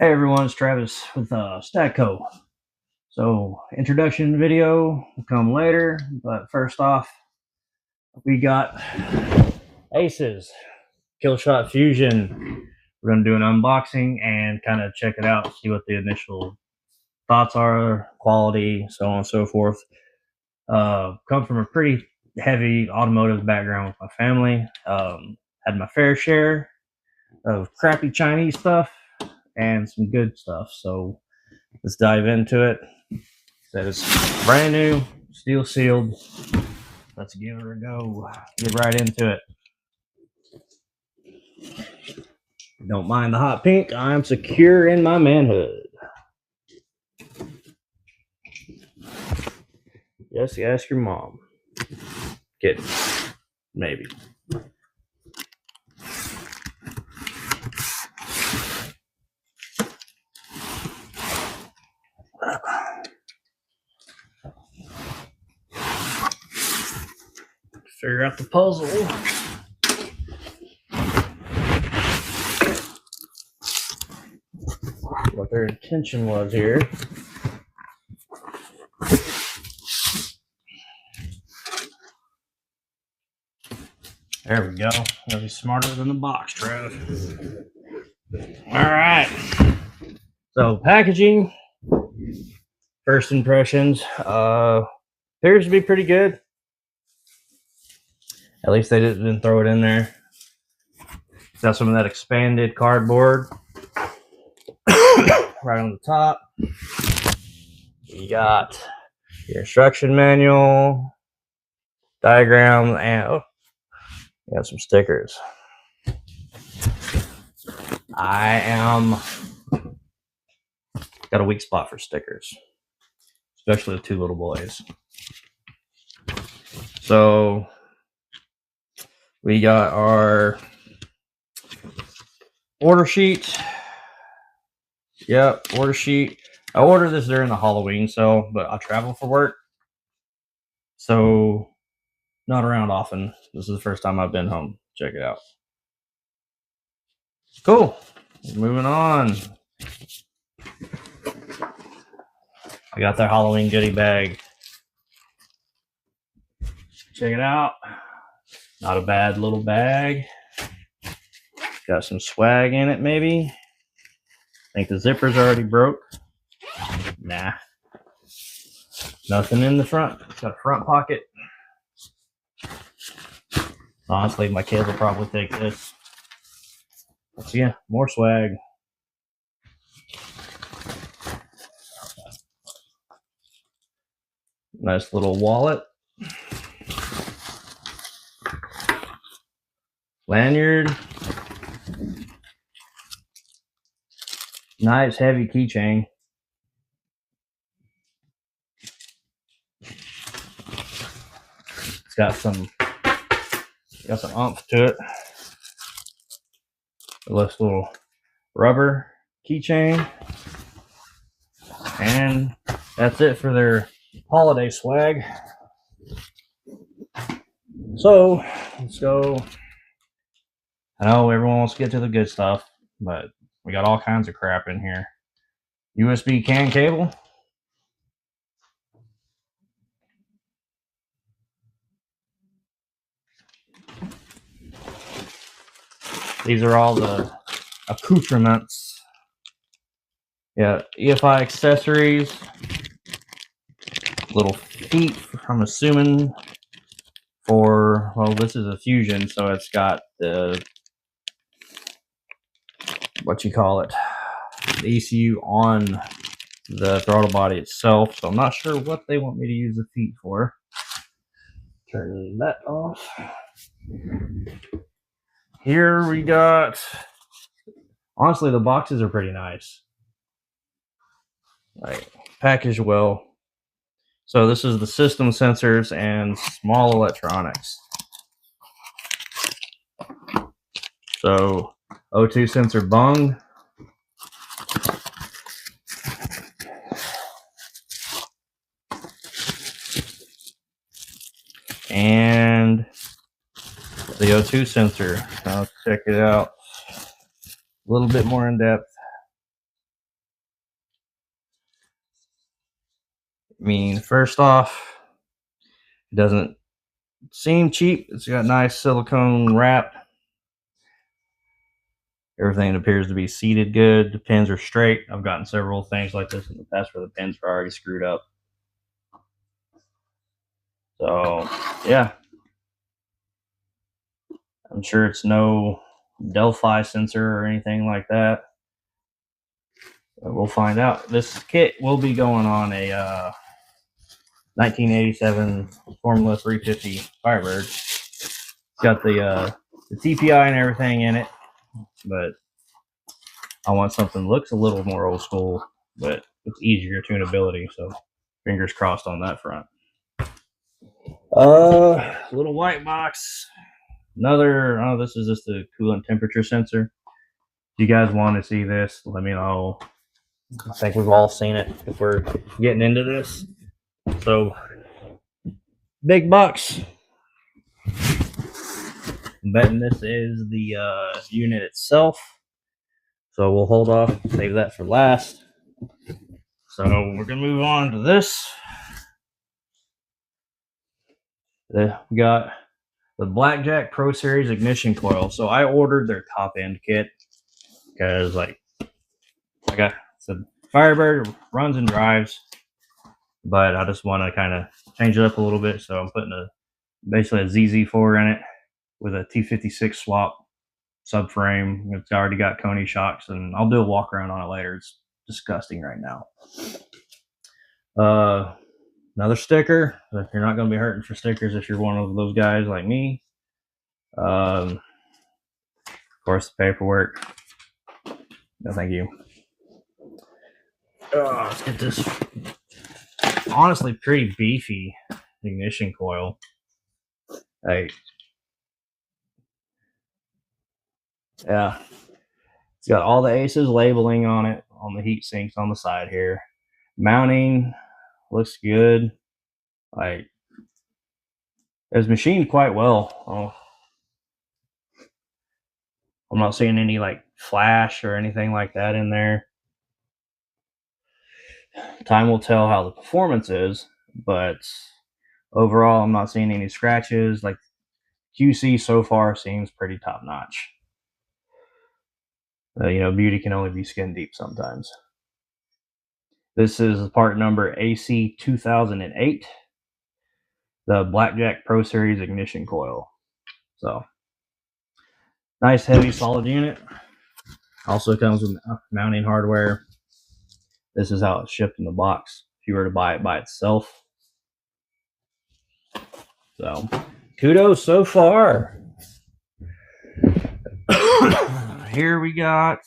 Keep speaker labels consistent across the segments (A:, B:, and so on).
A: Hey everyone, it's Travis with Statco. So introduction video will come later, but first off, we got ACES killshot fusion. We're gonna do an unboxing and kind of check it out, see what the initial thoughts are, quality, so on and so forth. Come from a pretty heavy automotive background with my family. Had my fair share of crappy Chinese stuff and some good stuff. So let's dive into it. That is brand new, steel sealed. Let's give it a go. Get right into it. Don't mind the hot pink. I'm secure in my manhood. Yes, you ask your mom. Kidding. Maybe. Figure out the puzzle. What their intention was here. There we go. That'll be smarter than the box, Trev. Alright. So packaging. First impressions. Appears to be pretty good. At least they didn't throw it in there. Got some of that expanded cardboard right on the top. You got your instruction manual, diagram, and you got some stickers. Got a weak spot for stickers, especially with two little boys. So we got our order sheet. Yep, order sheet. I ordered this during the Halloween sale, but I travel for work, so not around often. This is the first time I've been home. Check it out. Cool. Moving on. I got their Halloween goodie bag. Check it out. Not a bad little bag. Got some swag in it, maybe. I think the zipper's already broke. Nah. Nothing in the front. Got a front pocket. Honestly, my kids will probably take this. But yeah, more swag. Nice little wallet. Lanyard. Nice heavy keychain. It's got some oomph to it. It looks a little rubber keychain. And that's it for their holiday swag. So let's go. I know everyone wants to get to the good stuff, but we got all kinds of crap in here. USB CAN cable. These are all the accoutrements. Yeah, EFI accessories. Little feet, I'm assuming, for, well, this is a Fusion, so it's got the, what you call it, the ECU on the throttle body itself, so I'm not sure what they want me to use the feet for. Turn that off. Here we got, honestly, the boxes are pretty nice. Like, packaged well. So this is the system sensors and small electronics. So O2 sensor bung. And the O2 sensor. Now let's check it out a little bit more in depth. I mean, first off, it doesn't seem cheap. It's got nice silicone wrap. Everything appears to be seated good. The pins are straight. I've gotten several things like this in the past where the pins are already screwed up. So, yeah. I'm sure it's no Delphi sensor or anything like that. But we'll find out. This kit will be going on a 1987 Formula 350 Firebird. It's got the TPI and everything in it, but I want something that looks a little more old school, but it's easier tunability. So fingers crossed on that front. Little white box. Another. Oh, this is just a coolant temperature sensor. If you guys want to see this, let me know. I think we've all seen it if we're getting into this. So, big bucks. I'm betting this is the unit itself. So we'll hold off, save that for last. So we're gonna move on to this. We got the Blackjack Pro Series ignition coil. So I ordered their top end kit because, like, I got the Firebird runs and drives, but I just want to kind of change it up a little bit. So I'm putting basically a ZZ4 in it with a T56 swap subframe. It's already got Coney shocks, and I'll do a walk around on it later. It's disgusting right now. Another sticker. You're not going to be hurting for stickers if you're one of those guys like me. Of course, the paperwork. No, thank you. Let's get this. Honestly, pretty beefy ignition coil. Like, yeah, it's got all the ACES labeling on it, on the heat sinks on the side here. Mounting looks good. Like, it's machined quite well. Oh, I'm not seeing any like flash or anything like that in there. Time will tell how the performance is, but overall, I'm not seeing any scratches. Like, QC so far seems pretty top notch. Beauty can only be skin deep sometimes. This is part number AC 2008, the Blackjack Pro Series ignition coil. So, nice, heavy, solid unit. Also comes with mounting hardware. This is how it's shipped in the box if you were to buy it by itself. So, kudos so far. Here we got.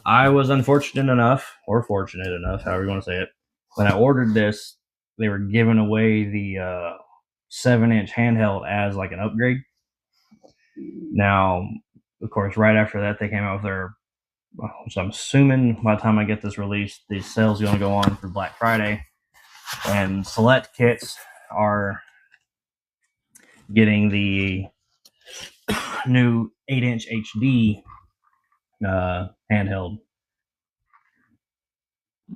A: I was unfortunate enough, or fortunate enough, however you want to say it. When I ordered this, they were giving away the 7-inch handheld as like an upgrade. Now, of course, right after that, they came out with their. So I'm assuming by the time I get this released, the sale's going to go on for Black Friday, and select kits are getting the new 8-inch HD handheld.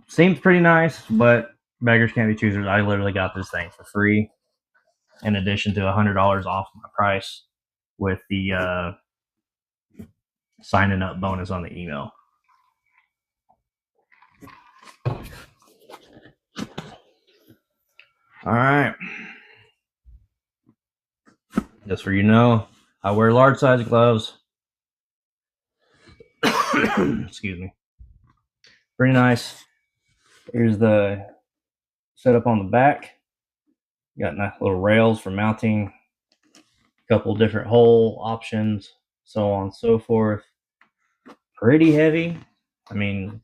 A: Seems pretty nice, but beggars can't be choosers. I literally got this thing for free, in addition to $100 off my price with the signing up bonus on the email. All right. Just for I wear large size gloves. Excuse me. Pretty nice. Here's the setup on the back. You got nice little rails for mounting, a couple different hole options, so on and so forth. Pretty heavy. I mean,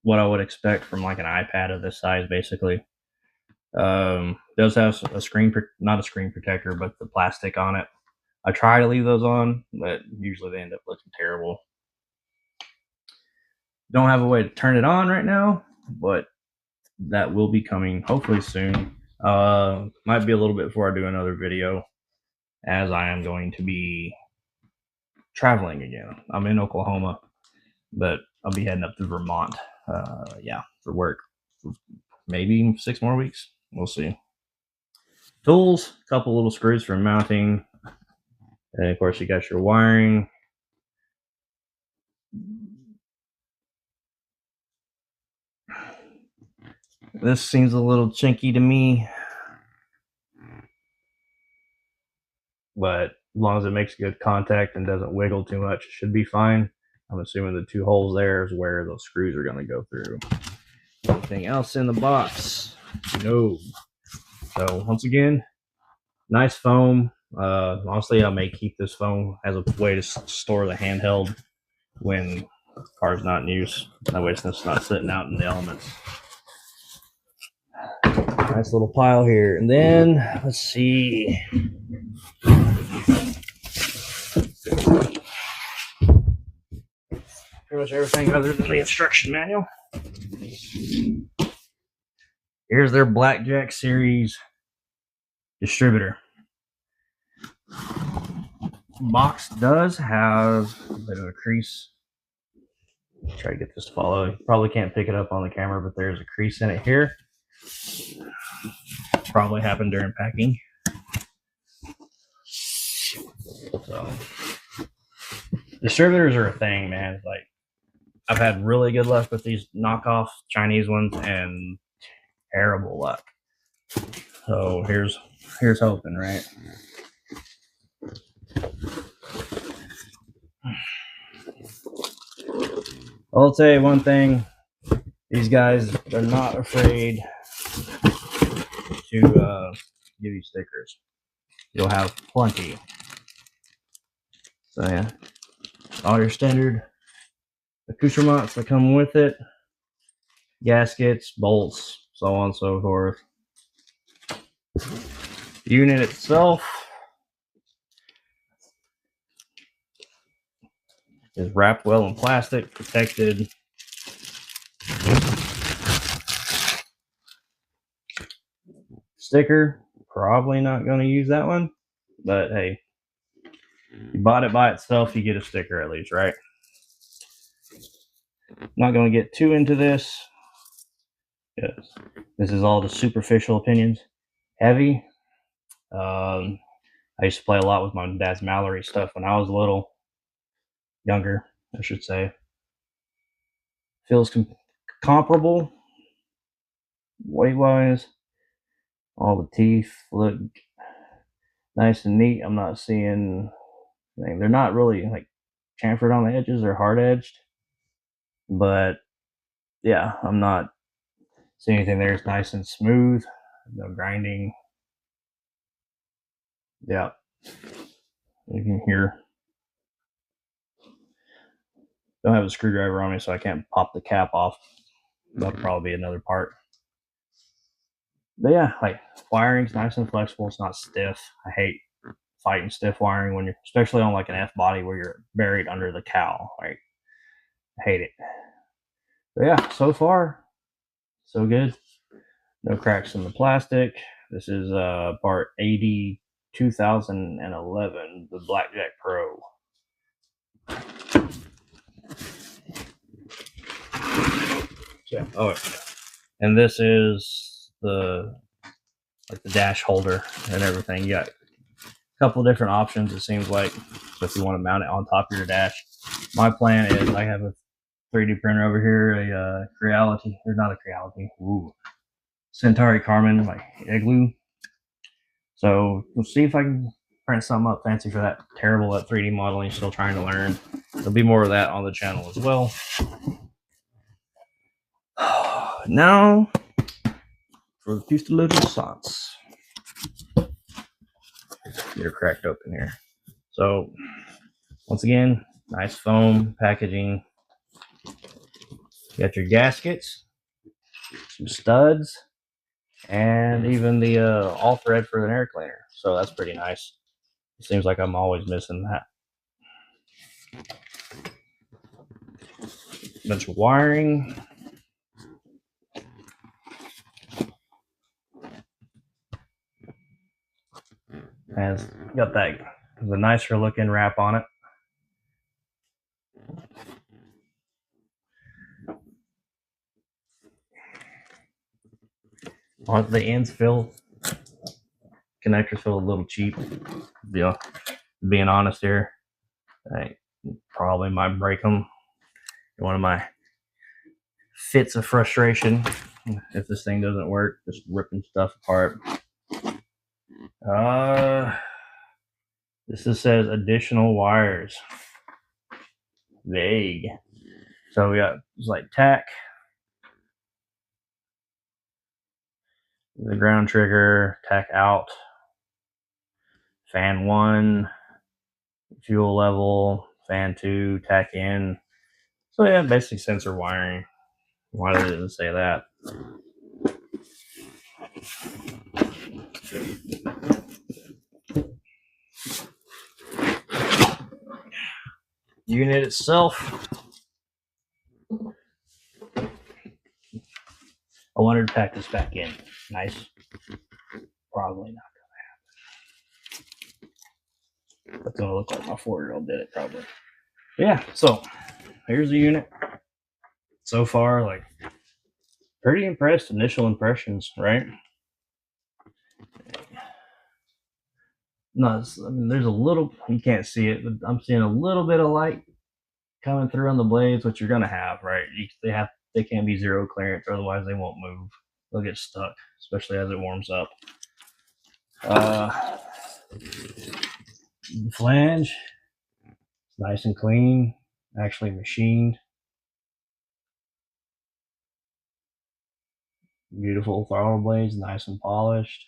A: what I would expect from like an iPad of this size, basically. Does have a screen, not a screen protector, but the plastic on it. I try to leave those on, but usually they end up looking terrible. Don't have a way to turn it on right now, but that will be coming hopefully soon. Might be a little bit before I do another video, as I am going to be traveling again. I'm in Oklahoma, but I'll be heading up to Vermont yeah, for work. Maybe 6 more weeks. We'll see. Tools, a couple little screws for mounting. And of course, you got your wiring. This seems a little chinky to me, but as long as it makes good contact and doesn't wiggle too much, it should be fine. I'm assuming the 2 holes there is where those screws are going to go through. Anything else in the box? No. So once again, nice foam. Honestly, I may keep this foam as a way to store the handheld when the car's not in use. That way it's not sitting out in the elements. Nice little pile here. And then, let's see. Pretty much everything other than the instruction manual. Here's their Blackjack series distributor. Box does have a bit of a crease. Try to get this to follow. You probably can't pick it up on the camera, but there's a crease in it here. Probably happened during packing. So distributors are a thing, man. Like, I've had really good luck with these knockoff Chinese ones and terrible luck. So here's hoping, right? I'll tell you one thing, these guys are not afraid to give you stickers. You'll have plenty. So yeah, all your standard accoutrements that come with it, gaskets, bolts, so on and so forth. The unit itself is wrapped well in plastic, protected. Sticker, probably not going to use that one, but hey, you bought it by itself, you get a sticker at least, right? Not going to get too into this, because this is all the superficial opinions. Heavy. I used to play a lot with my dad's Mallory stuff when I was little, younger, I should say. Feels comparable weight-wise. All the teeth look nice and neat. I'm not seeing anything. They're not really like chamfered on the edges or hard-edged, but yeah, I'm not seeing anything there. It's nice and smooth, no grinding. Yeah, you can hear. Don't have a screwdriver on me, so I can't pop the cap off. That'll probably be another part. But yeah, like, wiring's nice and flexible. It's not stiff. I hate fighting stiff wiring when you're, especially on like an F body where you're buried under the cowl. Like, I hate it. But yeah, so far, so good. No cracks in the plastic. This is part 80 2011, the Blackjack Pro. Yeah. Oh, and this is the dash holder and everything. You got a couple different options, it seems like, so if you want to mount it on top of your dash. My plan is I have a 3D printer over here, a Creality, or not a Creality, Centauri Carmen, my Igloo. So we'll see if I can print something up fancy for that. Terrible at 3D modeling, still trying to learn. There'll be more of that on the channel as well. Now for the pistol de sauce. Get her cracked open here. So once again, nice foam packaging. You got your gaskets, some studs, and even the all thread for an air cleaner. So that's pretty nice. It seems like I'm always missing that. Bunch of wiring. Has got that the nicer looking wrap on it. The ends feel, connectors feel a little cheap. Being honest here, I probably might break them. One of my fits of frustration if this thing doesn't work, just ripping stuff apart. This just says additional wires. Vague. So we got like tack, the ground trigger, tack out, fan 1, fuel level, fan 2, tack in. So yeah, basic sensor wiring. Why did it say that? Unit itself, I wanted to pack this back in. Nice. Probably not gonna happen. That's gonna look like my 4-year-old did it probably. But yeah, so here's the unit. So far, like, pretty impressed. Initial impressions, right? No, I mean, there's a little, you can't see it, but I'm seeing a little bit of light coming through on the blades, which you're gonna have, right? They can't be zero clearance, otherwise they won't move. They'll get stuck, especially as it warms up. The flange, nice and clean, actually machined. Beautiful throttle blades, nice and polished.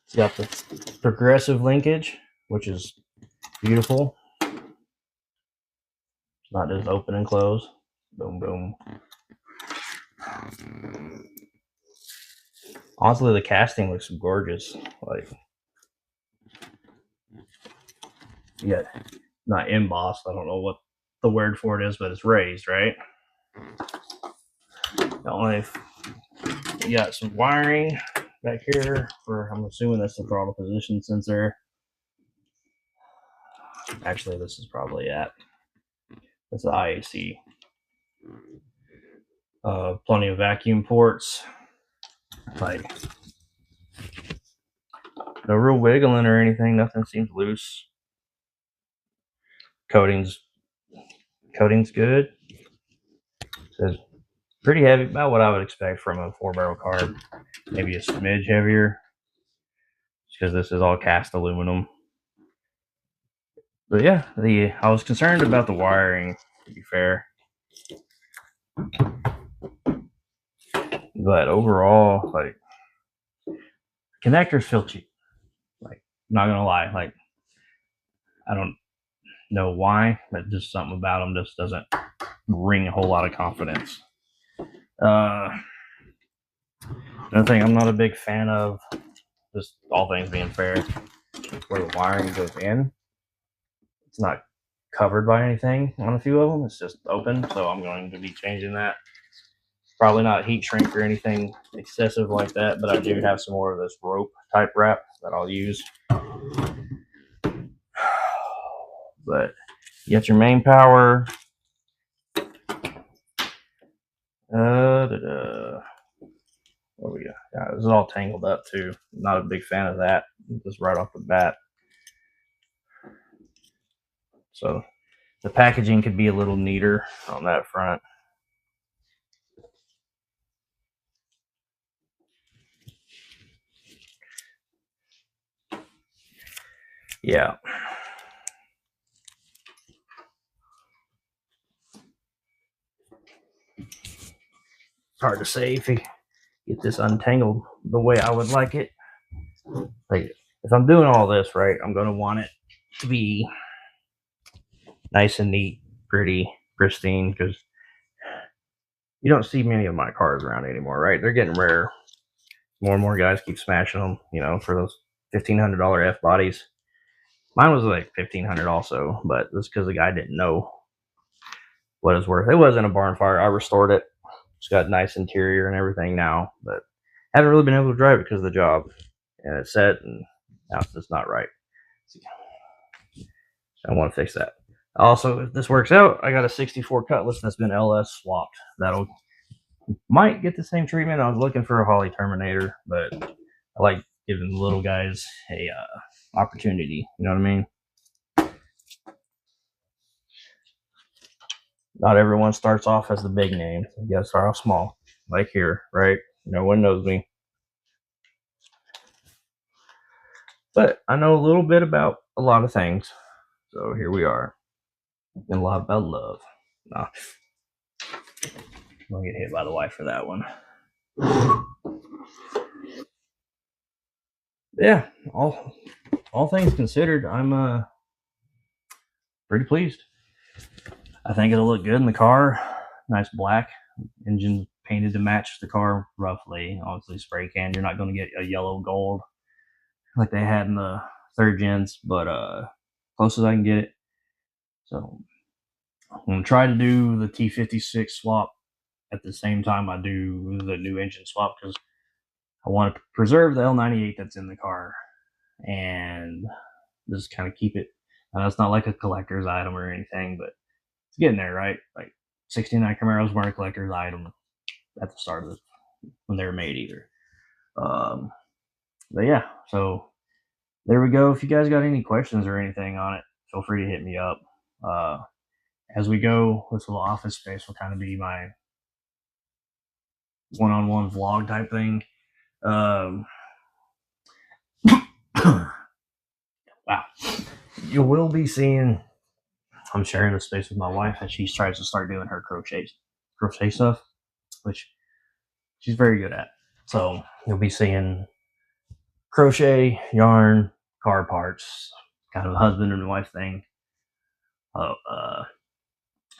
A: It's got the progressive linkage, which is beautiful. It's not just open and close. Boom, boom. Honestly, the casting looks gorgeous. Like, yeah, not embossed. I don't know what the word for it is, but it's raised, right? You got some wiring back here for, I'm assuming that's the throttle position sensor. Actually, this is probably it. That's the IAC. Plenty of vacuum ports. Like, no real wiggling or anything. Nothing seems loose. Coating's good. Says pretty heavy, about what I would expect from a 4-barrel carb. Maybe a smidge heavier, because this is all cast aluminum. But yeah, I was concerned about the wiring, to be fair. But overall, like, connectors feel cheap. Like, not gonna lie, like, I don't know why, but just something about them just doesn't ring a whole lot of confidence. Another thing I'm not a big fan of, just all things being fair, where the wiring goes in, it's not covered by anything on a few of them. It's just open, so I'm going to be changing that. Probably not heat shrink or anything excessive like that, but I do have some more of this rope type wrap that I'll use. But you got your main power. What we got? Yeah, this is all tangled up too. Not a big fan of that, just right off the bat. So the packaging could be a little neater on that front. Yeah. It's hard to say if you get this untangled the way I would like it. Like, if I'm doing all this right, I'm going to want it to be nice and neat, pretty, pristine, because you don't see many of my cars around anymore, right? They're getting rare. More and more guys keep smashing them, you know, for those $1,500 F bodies. Mine was like $1,500 also, but that's because the guy didn't know what it's worth. It wasn't a barn fire. I restored it. It's got nice interior and everything now, but haven't really been able to drive it because of the job. And it's set, and now it's just not right. I want to fix that. Also, if this works out, I got a 64 Cutlass that's been LS swapped. That'll Might get the same treatment. I was looking for a Holly Terminator, but I like giving the little guys a opportunity. You know what I mean? Not everyone starts off as the big name. You gotta start off small, like here, right? No one knows me, but I know a little bit about a lot of things. So here we are, and a lot about love. Nah, I'm gonna get hit by the wife for that one. Yeah, all things considered, I'm pretty pleased. I think it'll look good in the car. Nice black engine painted to match the car roughly. Obviously, spray can. You're not going to get a yellow gold like they had in the third gens, but close as I can get it. So I'm going to try to do the T56 swap at the same time I do the new engine swap because I want to preserve the L98 that's in the car and just kind of keep it. It's not like a collector's item or anything, but it's getting there, right? Like 69 Camaros weren't a collector's item at the start of when they were made either. But yeah, so there we go. If you guys got any questions or anything on it, feel free to hit me up. As we go, this little office space will kind of be my one-on-one vlog type thing. Wow. You will be seeing, I'm sharing the space with my wife as she tries to start doing her crochet stuff, which she's very good at. So you'll be seeing crochet, yarn, car parts, kind of a husband and wife thing.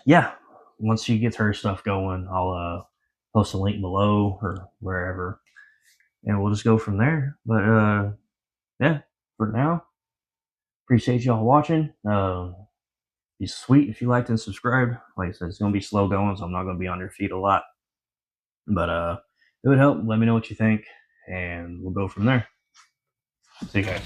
A: Yeah, once she gets her stuff going, I'll post a link below or wherever, and we'll just go from there. But yeah, for now, appreciate y'all watching. Be sweet if you liked and subscribed. Like I said, it's gonna be slow going, so I'm not gonna be on your feet a lot. But it would help. Let me know what you think, and we'll go from there. See you guys.